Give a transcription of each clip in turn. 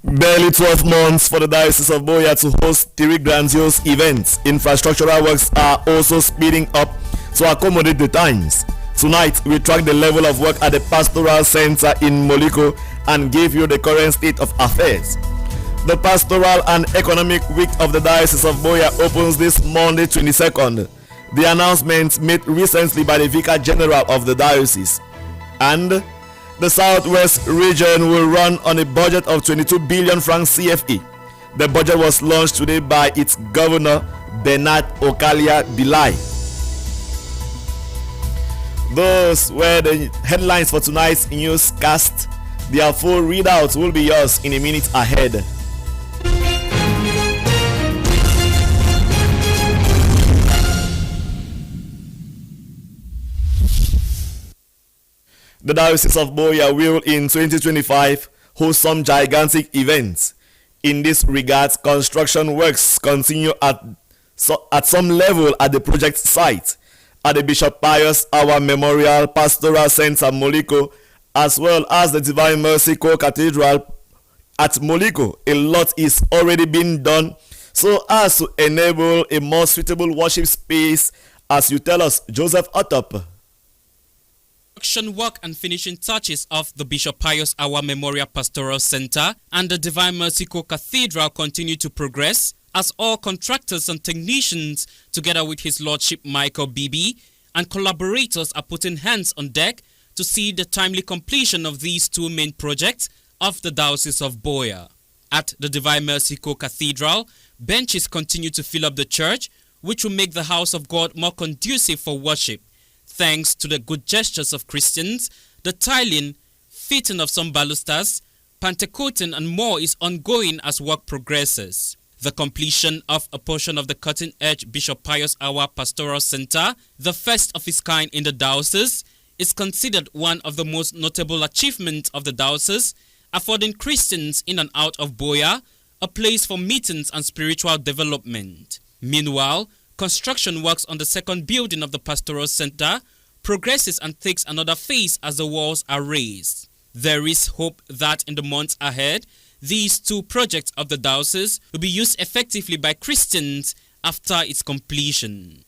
Barely 12 months for the Diocese of Boya to host 3 grandiose events. Infrastructural works are also speeding up to accommodate the times. Tonight, we track the level of work at the Pastoral Center in Moliko and give you the current state of affairs. The Pastoral and Economic Week of the Diocese of Boya opens this Monday 22nd. The announcement made recently by the Vicar General of the Diocese. And the Southwest region will run on a budget of 22 billion francs CFA. The budget was launched today by its governor, Bernard Okalia Bilai. Those were the headlines for tonight's newscast. Their full readouts will be yours in a minute ahead. The Diocese of Boya will in 2025 host some gigantic events. In this regard, construction works continue at some level at the project site at the Bishop Pius Awa Memorial Pastoral Center Moliko, as well as the Divine Mercy Co-Cathedral at Moliko. A lot is already being done so as to enable a more suitable worship space, as you tell us, Joseph Otop. Construction work and finishing touches of the Bishop Pius Awa Memorial Pastoral Center and the Divine Mercy Cathedral continue to progress as all contractors and technicians, together with His Lordship Michael Bibi and collaborators, are putting hands on deck to see the timely completion of these 2 main projects of the Diocese of Boya. At the Divine Mercy Cathedral, benches continue to fill up the church, which will make the house of God more conducive for worship. Thanks to the good gestures of Christians, the tiling, fitting of some balusters, pantecoating and more is ongoing as work progresses. The completion of a portion of the cutting-edge Bishop Pius Awa Pastoral Center, the first of its kind in the diocese, is considered one of the most notable achievements of the diocese, affording Christians in and out of Boya a place for meetings and spiritual development. Meanwhile, construction works on the second building of the Pastoral Center progresses and takes another phase as the walls are raised. There is hope that in the months ahead, these 2 projects of the diocese will be used effectively by Christians after its completion.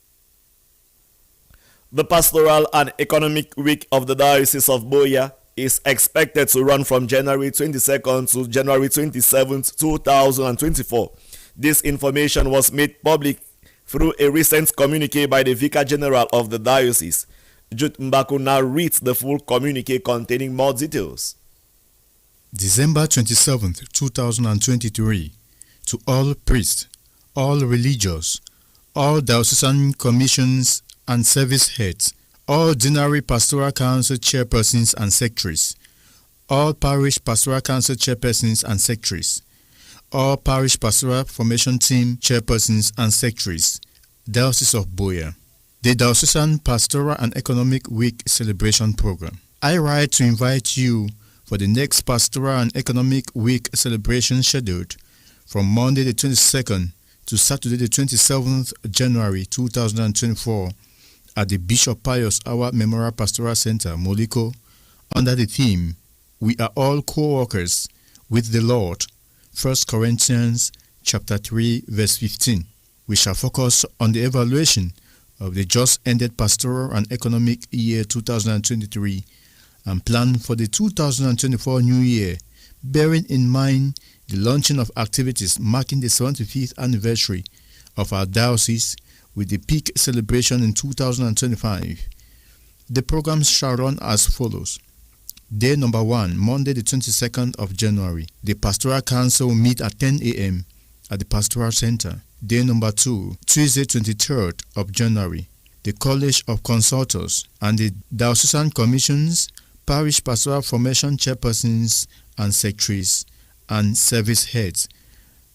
The Pastoral and Economic Week of the Diocese of Boya is expected to run from January 22nd to January 27th, 2024. This information was made public through a recent communiqué by the Vicar General of the Diocese. Jude Mbaku now reads the full communiqué containing more details. December 27th, 2023. To all priests, all religious, all diocesan commissions and service heads, all ordinary pastoral council chairpersons and secretaries, all parish pastoral council chairpersons and secretaries, all parish pastoral formation team chairpersons and secretaries, Diocese of Boya. The Diocesan Pastoral and Economic Week Celebration Program. I write to invite you for the next Pastoral and Economic Week celebration scheduled from Monday the 22nd to Saturday the 27th January 2024 at the Bishop Pius Awa Memorial Pastoral Center, Moliko, under the theme, We are all co-workers with the Lord, 1 Corinthians chapter 3, verse 15. We shall focus on the evaluation of the just ended pastoral and economic year 2023 and plan for the 2024 new year, bearing in mind the launching of activities marking the 75th anniversary of our diocese with the peak celebration in 2025. The programs shall run as follows. Day number 1, Monday the 22nd of January. The Pastoral Council will meet at 10 a.m. at the Pastoral Center. Day number 2, Tuesday 23rd of January. The College of Consultors and the Diocesan Commissions, Parish Pastoral Formation Chairpersons and Secretaries and Service Heads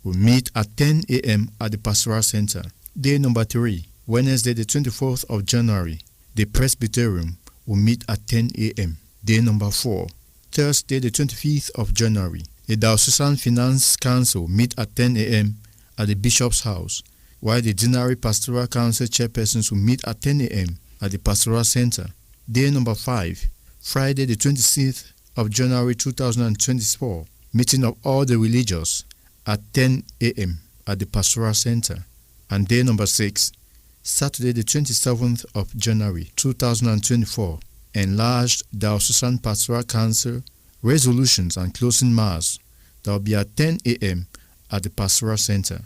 will meet at 10 a.m. at the Pastoral Center. Day number 3, Wednesday the 24th of January. The Presbyterium will meet at 10 a.m. Day number 4, Thursday the 25th of January. The Diocesan Finance Council meet at 10 a.m. at the Bishop's House, while the Ordinary Pastoral Council chairpersons will meet at 10 a.m. at the Pastoral Center. Day number 5, Friday the 26th of January 2024, meeting of all the religious at 10 a.m. at the Pastoral Center. And day number 6, Saturday the 27th of January 2024, enlarged Diocesan Pastoral Council resolutions and closing mass that will be at 10 a.m. at the Pastoral Center.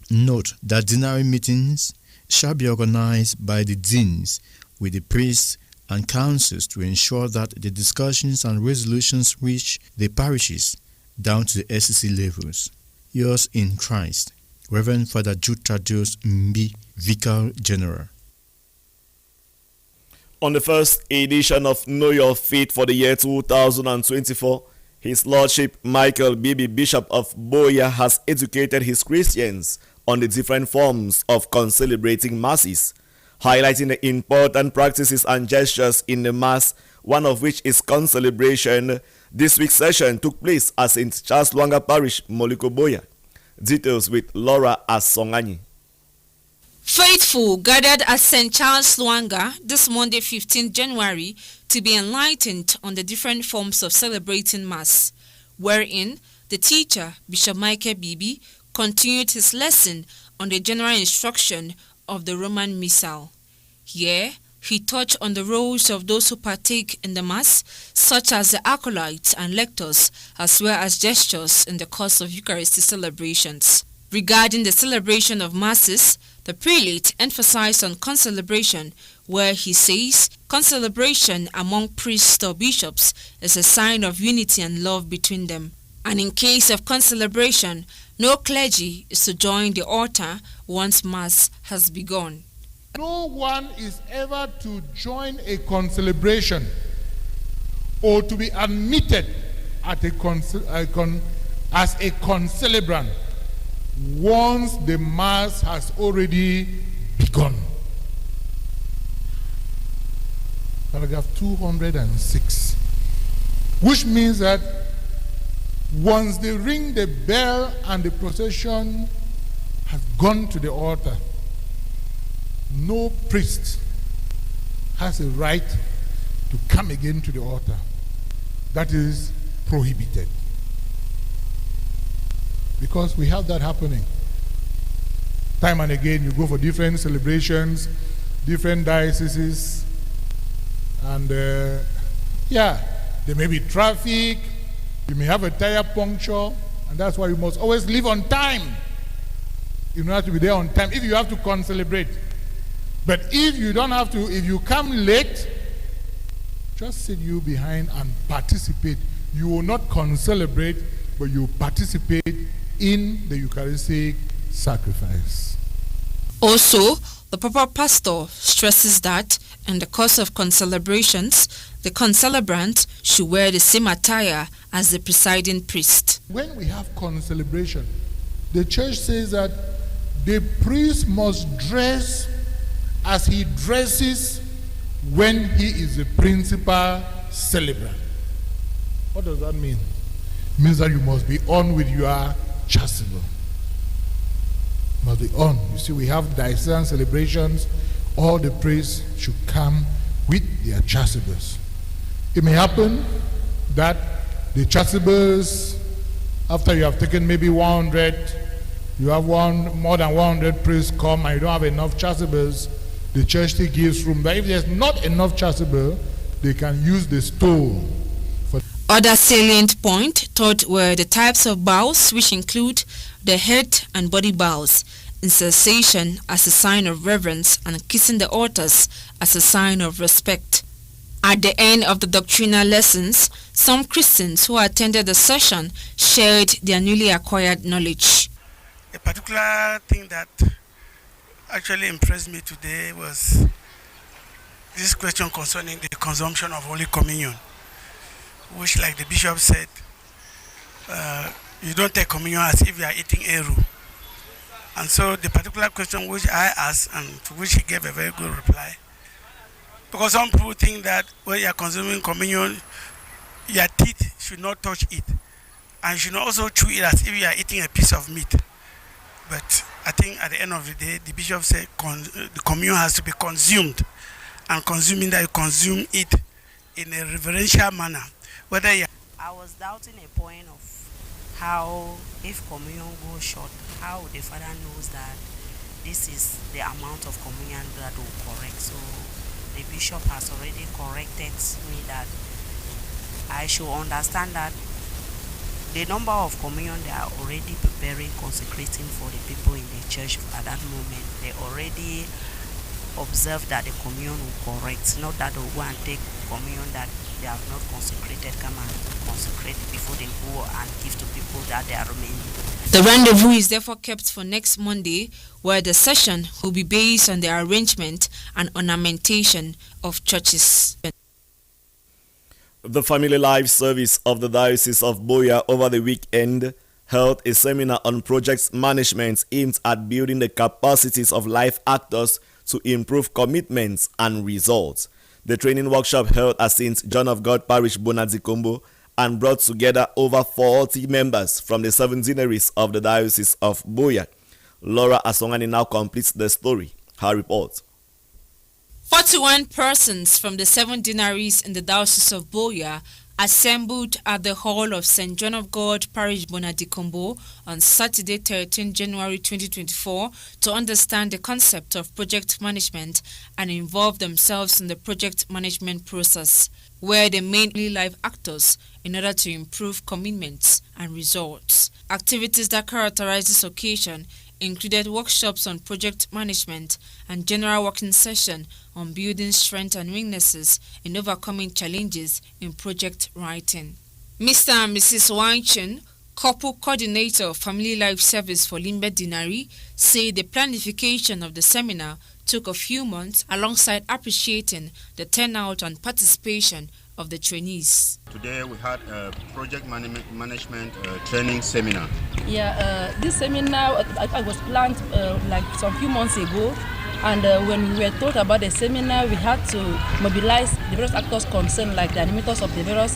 Note that dinner meetings shall be organized by the deans with the priests and councils to ensure that the discussions and resolutions reach the parishes down to the SCC levels. Yours in Christ, Reverend Father Jude Thaddeus Mbi, Vicar General. On the first edition of Know Your Faith for the year 2024, His Lordship Michael Bibi, Bishop of Buea, has educated his Christians on the different forms of concelebrating masses, highlighting the important practices and gestures in the mass, one of which is concelebration. This week's session took place at St. Charles Lwanga Parish, Moloko Buea. Details with Laura Asonganyi. Faithful gathered at St. Charles Lwanga this Monday 15 January to be enlightened on the different forms of celebrating Mass, wherein the teacher, Bishop Michael Bibi, continued his lesson on the general instruction of the Roman Missal. Here, he touched on the roles of those who partake in the Mass, such as the acolytes and lectors, as well as gestures in the course of Eucharistic celebrations. Regarding the celebration of Masses, the prelate emphasized on concelebration, where he says concelebration among priests or bishops is a sign of unity and love between them. And in case of concelebration, no clergy is to join the altar once Mass has begun. No one is ever to join a concelebration or to be admitted at as a concelebrant once the Mass has already begun. Paragraph 206, which means that once they ring the bell and the procession has gone to the altar, no priest has a right to come again to the altar. That is prohibited. Because we have that happening. Time and again, you go for different celebrations, different dioceses, and there may be traffic, you may have a tire puncture, and that's why you must always leave on time. You don't have to be there on time if you have to concelebrate. But if you don't have to, if you come late, just sit you behind and participate. You will not concelebrate, but you participate in the Eucharistic sacrifice. Also, the Papa Pastor stresses that in the course of concelebrations, the concelebrant should wear the same attire as the presiding priest. When we have concelebration, the church says that the priest must dress as he dresses when he is the principal celebrant. What does that mean? It means that you must be on with your chasuble. Must be on. You see, we have diocesan celebrations. All the priests should come with their chasubles. It may happen that the chasubles, after you have taken maybe 100, you have more than 100 priests come and you don't have enough chasubles, the church still gives room. But if there's not enough chasuble, they can use the stole. Other salient point taught were the types of bows, which include the head and body bows, incensation as a sign of reverence, and kissing the altars as a sign of respect. At the end of the doctrinal lessons, some Christians who attended the session shared their newly acquired knowledge. A particular thing that actually impressed me today was this question concerning the consumption of Holy Communion, which, like the bishop said, you don't take communion as if you are eating eru. And so the particular question which I asked, and to which he gave a very good reply, because some people think that when you are consuming communion, your teeth should not touch it, and you should not also chew it as if you are eating a piece of meat. But I think at the end of the day, the bishop said the communion has to be consumed, and consuming that you consume it in a reverential manner, whether you I was doubting a point of how, if communion goes short, how the father knows that this is the amount of communion that will correct. So the bishop has already corrected me that I should understand that the number of communion they are already preparing, consecrating for the people in the church at that moment, they already observe that the communion will correct, not that they will go and take communion that they have not consecrated, come and consecrate before they go and give to people that they are remaining. The rendezvous is therefore kept for next Monday, where the session will be based on the arrangement and ornamentation of churches. The Family Life Service of the Diocese of Boya over the weekend held a seminar on project management aimed at building the capacities of life actors to improve commitments and results. The training workshop held at St. John of God Parish, Bonadikombo, and brought together over 40 members from the 7 deaneries of the Diocese of Boya. Laura Asongani now completes the story. Her report. 41 persons from the 7 deaneries in the Diocese of Boya assembled at the hall of St. John of God Parish, Bonadikombo on Saturday, 13 January 2024 to understand the concept of project management and involve themselves in the project management process, where they mainly live actors in order to improve commitments and results. Activities that characterize this occasion included workshops on project management and general working session on building strengths and weaknesses in overcoming challenges in project writing. Mr. and Mrs. Wanchin, couple coordinator of Family Life Service for Limbe Dinari, say the planification of the seminar took a few months alongside appreciating the turnout and participation of the trainees. Today we had a project management training seminar. This seminar I was planned like some few months ago, and when we were told about the seminar, we had to mobilize the various actors concerned, like the animators of the various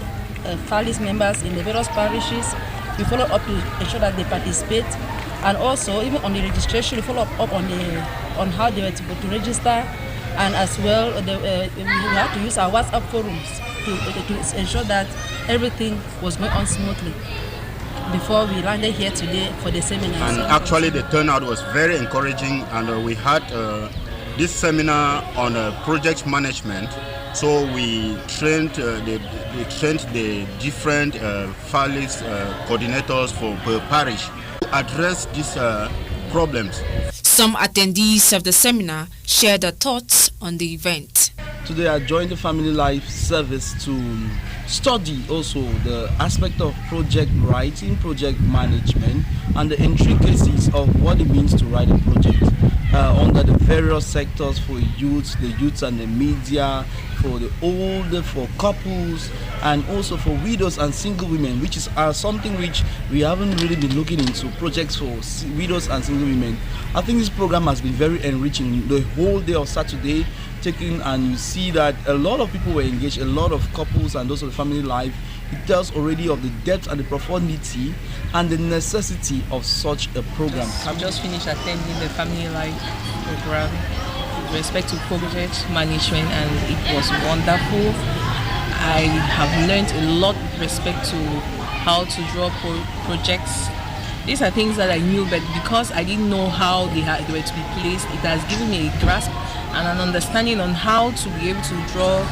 Fallis members in the various parishes. We follow up to ensure that they participate, and also even on the registration, we follow up on how they were to register, and as well we had to use our WhatsApp forums to ensure that everything was going on smoothly before we landed here today for the seminar. And actually the turnout was very encouraging, and we had this seminar on project management. So we trained the different Fallis coordinators for per parish to address these problems. Some attendees of the seminar shared their thoughts on the event. Today I joined the Family Life Service to study also the aspect of project writing, project management, and the intricacies of what it means to write a project under the various sectors for youths, the youths and the media, for the older, for couples, and also for widows and single women, which is something which we haven't really been looking into, projects for widows and single women. I think this program has been very enriching. The whole day of Saturday, and you see that a lot of people were engaged, a lot of couples and those of the family life. It tells already of the depth and the profundity and the necessity of such a program. I've just finished attending the family life program with respect to project management, and it was wonderful. I have learned a lot with respect to how to draw projects. These are things that I knew, but because I didn't know how they were to be placed, it has given me a grasp and an understanding on how to be able to draw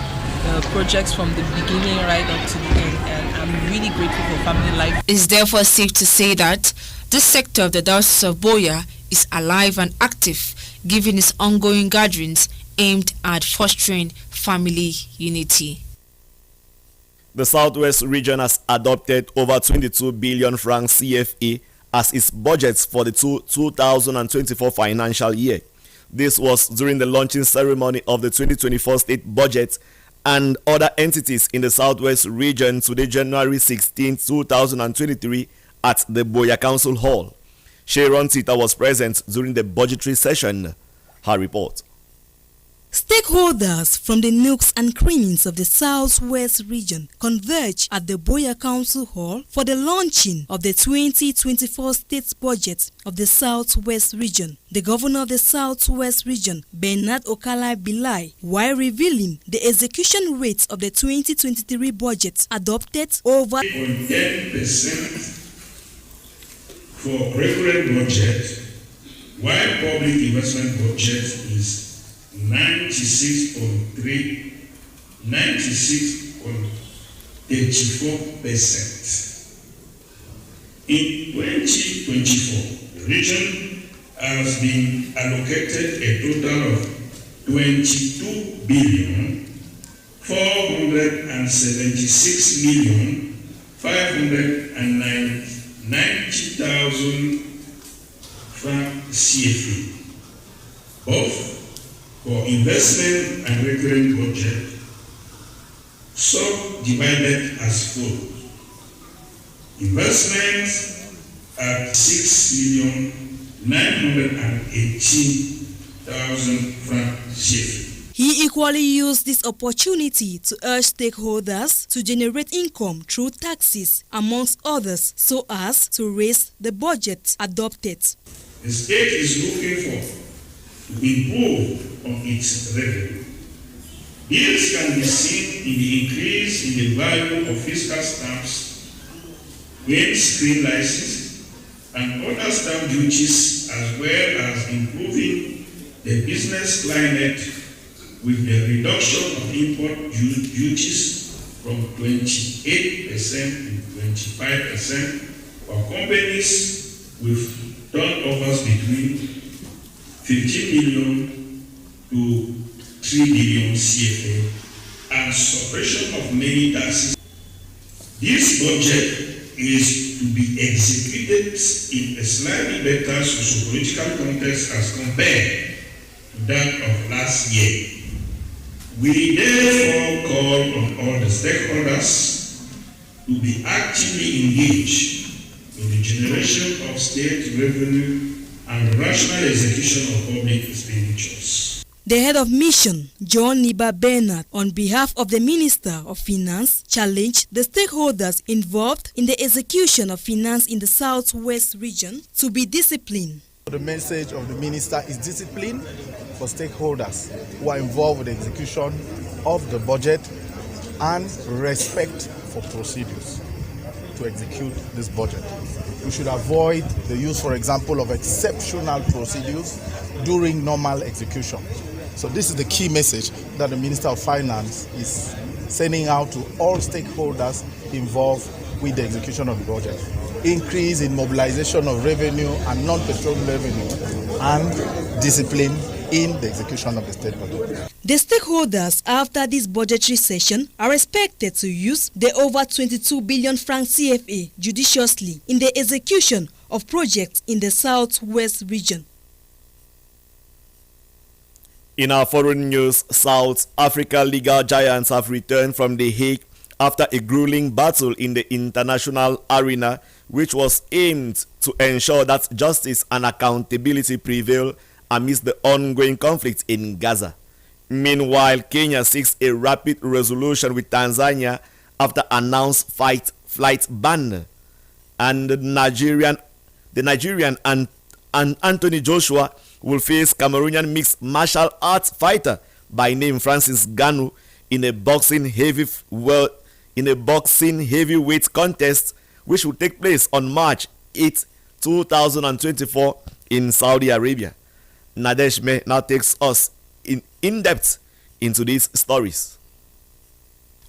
projects from the beginning right up to the end. And I'm really grateful for Family Life. It's therefore safe to say that this sector of the Diocese of Boya is alive and active, given its ongoing gatherings aimed at fostering family unity. The Southwest region has adopted over 22 billion francs CFA as its budgets for the 2024 financial year. This was during the launching ceremony of the 2024 state budget and other entities in the Southwest region today, January 16, 2023, at the Boya Council Hall. Sharon Tita was present during the budgetary session. Her report. Stakeholders from the nooks and crannies of the Southwest region converge at the Boya Council Hall for the launching of the 2024 State Budget of the Southwest region. The governor of the Southwest region, Bernard Okala Bilai, while revealing the execution rates of the 2023 budget, adopted over 10% for recurrent budget, while public investment budget is 96.34%. In 2024, the region has been allocated a total of 22,476,590,000 francs CFA, both for investment and recurrent budget, subdivided as follows. Investments at 6,918,000 francs CFA. He equally used this opportunity to urge stakeholders to generate income through taxes, amongst others, so as to raise the budget adopted. The state is looking for to improve on its revenue. This can be seen in the increase in the value of fiscal stamps, windscreen licenses, and other stamp duties, as well as improving the business climate with the reduction of import duties from 28% to 25% for companies with turnovers between 15 million to 3 billion CFA and suppression of many taxes. This budget is to be executed in a slightly better socio-political context as compared to that of last year. We therefore call on all the stakeholders to be actively engaged in the generation of state revenue and rational execution of public expenditures. The head of mission, John Niba Bernard, on behalf of the Minister of Finance, challenged the stakeholders involved in the execution of finance in the Southwest region to be disciplined. The message of the minister is discipline for stakeholders who are involved with the execution of the budget and respect for procedures to execute this budget. We should avoid the use, for example, of exceptional procedures during normal execution. So this is the key message that the Minister of Finance is sending out to all stakeholders involved with the execution of the budget. Increase in mobilization of revenue and non-petroleum revenue and discipline in the execution of the state budget. The stakeholders after this budgetary session are expected to use the over 22 billion francs CFA judiciously in the execution of projects in the Southwest region. In our foreign news, South Africa legal giants have returned from The Hague after a grueling battle in the international arena, which was aimed to ensure that justice and accountability prevail amidst the ongoing conflict in Gaza. Meanwhile, Kenya seeks a rapid resolution with Tanzania after announced flight ban, and the Nigerian and Anthony Joshua will face Cameroonian mixed martial arts fighter by name Francis Ngannou in a boxing heavyweight contest, which will take place on March 8, 2024 in Saudi Arabia. Nadeshme now takes us in depth into these stories.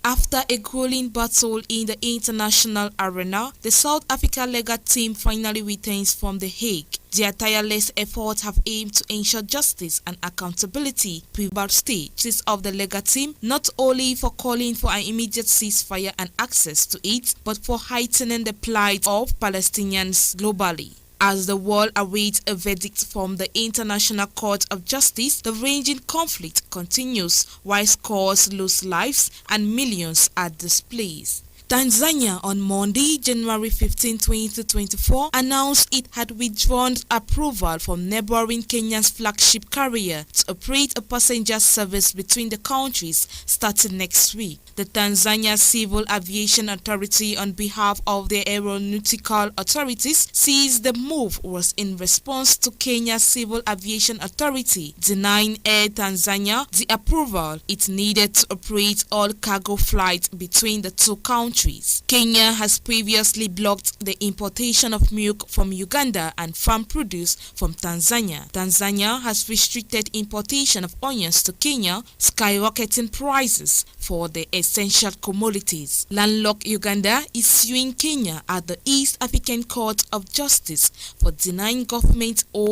After a grueling battle in the international arena, the South Africa legal team finally returns from The Hague. Their tireless efforts have aimed to ensure justice and accountability prevail stages of the legal team, not only for calling for an immediate ceasefire and access to it, but for heightening the plight of Palestinians globally. As the world awaits a verdict from the International Court of Justice, the raging conflict continues while scores lose lives and millions are displaced. Tanzania on Monday, January 15, 2024, announced it had withdrawn approval from neighboring Kenya's flagship carrier to operate a passenger service between the countries starting next week. The Tanzania Civil Aviation Authority, on behalf of the aeronautical authorities, says the move was in response to Kenya's Civil Aviation Authority denying Air Tanzania the approval it needed to operate all cargo flights between the two countries. Kenya has previously blocked the importation of milk from Uganda and farm produce from Tanzania. Tanzania has restricted importation of onions to Kenya, skyrocketing prices for the essential commodities. Landlocked Uganda is suing Kenya at the East African Court of Justice for denying government-owned